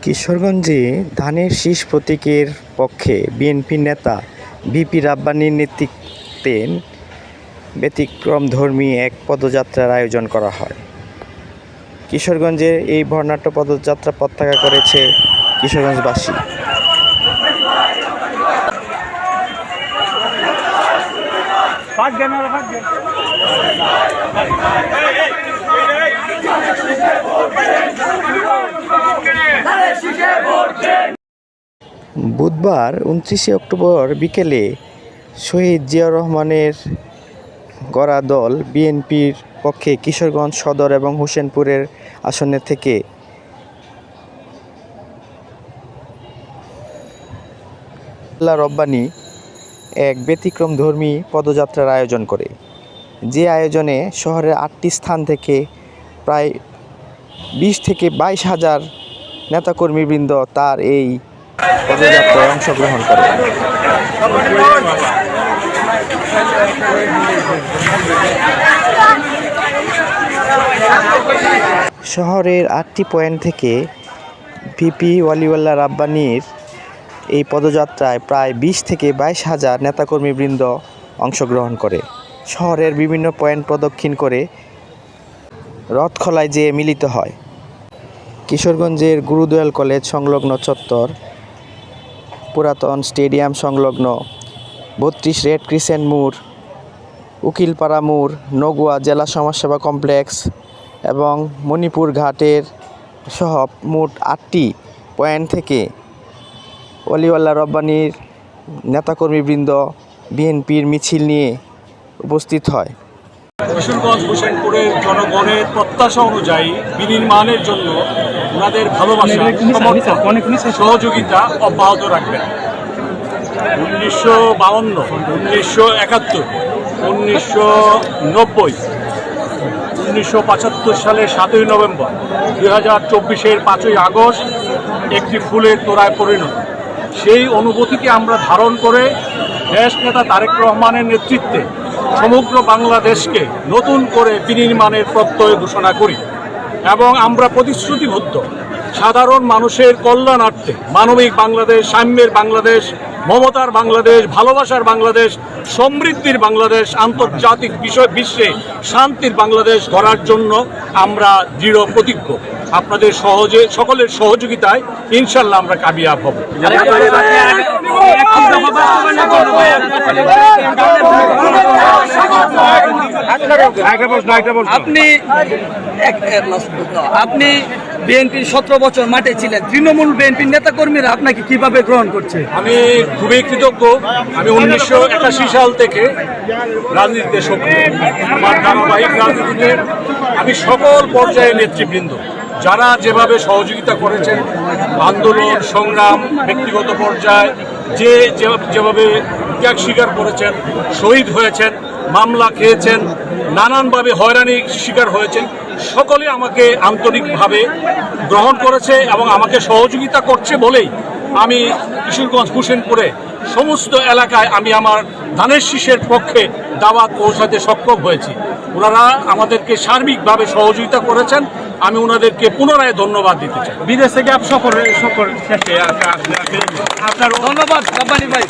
কিশোরগঞ্জে ধানের শীষ প্রতীকের পক্ষে বিএনপি নেতা ভিপি রাব্বানীর নেতৃত্বে ব্যতিক্রমধর্মী এক পদযাত্রার আয়োজন করা হয়। কিশোরগঞ্জের এই বর্ণাঢ্য পদযাত্রা পতাকা করেছে কিশোরগঞ্জবাসী। বুধবার 29 অক্টোবর বিকেলে শহীদ জিয়াউর রহমানের গড়া দল বিএনপির পক্ষে কিশোরগঞ্জ সদর এবং হোসেনপুরের আসনে থেকে রব্বানী এক ব্যতিক্রমধর্মী পদযাত্রার আয়োজন করে। যে আয়োজনে শহরের 8টি স্থান থেকে প্রায় 20 থেকে 22 হাজার নেতাকর্মীবৃন্দ তার এই পদযাত্রায় অংশগ্রহণ করে। শহরের 8টি পয়েন্ট থেকে ভিপি ওয়ালিউল্লাহ রাব্বানীর এই পদযাত্রায় প্রায় 20 থেকে 22 হাজার নেতাকর্মীবৃন্দ অংশগ্রহণ করে। শহরের বিভিন্ন পয়েন্ট প্রদক্ষিণ করে রথখলায় যেয়ে মিলিত হয়। কিশোরগঞ্জের গুরুদয়াল কলেজ সংলগ্ন চত্বর, পুরাতন স্টেডিয়াম সংলগ্ন 32 রেড ক্রিসেন্ট মোড়, উকিলপাড়া মোড়, নগুয়া জেলা সমাজসেবা কমপ্লেক্স এবং মণিপুর ঘাটের সহ মোট 8টি পয়েন্ট থেকে ওয়ালিউল্লাহ রাব্বানীর নেতাকর্মীবৃন্দ বিএনপির মিছিল নিয়ে উপস্থিত হয়। কিশোরগঞ্জ হোসেনপুরের জনগণের প্রত্যাশা অনুযায়ী বিনির্মাণের জন্য ওনাদের ভালোবাসা, সহযোগিতা অব্যাহত রাখবেন। 1952, 1971, 1990, 1975 সালের 7ই নভেম্বর, 2024-এর 5ই আগস্ট একটি ফুলের তোড়ায় পরিণত। সেই অনুভূতিকে আমরা ধারণ করে দেশ নেতা তারেক রহমানের নেতৃত্বে সমগ্র বাংলাদেশকে নতুন করে বিনির্মাণের প্রত্যয় ঘোষণা করি এবং আমরা প্রতিশ্রুতিবদ্ধ সাধারণ মানুষের কল্যাণার্থে মানবিক বাংলাদেশ, সাম্যের বাংলাদেশ, মমতার বাংলাদেশ, ভালোবাসার বাংলাদেশ, সমৃদ্ধির বাংলাদেশ, আন্তর্জাতিক বিশ্বে শান্তির বাংলাদেশ গড়ার জন্য আমরা দৃঢ় প্রতিজ্ঞ। আপনাদের সকলের সহযোগিতায় ইনশাল্লাহ আমরা কামিয়াব হব। আপনি বিএনপির 17 বছর মাঠে ছিলেন, তৃণমূল বিএনপির নেতাকর্মীরা আপনাকে কিভাবে গ্রহণ করছে? আমি খুবই কৃতজ্ঞ। আমি 1981 সাল থেকে রাজনীতিতে সক্রিয়। আমার ধারাবাহিক রাজনীতিতে আমি সকল পর্যায়ে নেতৃবৃন্দ যারা যেভাবে সহযোগিতা করেছেন, আন্দোলন সংগ্রাম, ব্যক্তিগত পর্যায়ে যেভাবে ত্যাগ স্বীকার করেছেন, শহীদ হয়েছেন, মামলা খেয়েছেন, নানানভাবে হয়রানির শিকার হয়েছেন, সকলে আমাকে আন্তরিকভাবে গ্রহণ করেছে এবং আমাকে সহযোগিতা করছে বলেই আমি কিশোরগঞ্জ হোসেনপুরে সমস্ত এলাকায় আমি আমার ধানের শীষের পক্ষে দাওয়াত পৌঁছাতে সক্ষম হয়েছি। ওনারা আমাদেরকে সার্বিকভাবে সহযোগিতা করেছেন, আমি ওনাদেরকে পুনরায় ধন্যবাদ দিতে চাই। বিদেশ থেকে আপনার ধন্যবাদ রাব্বানী ভাই।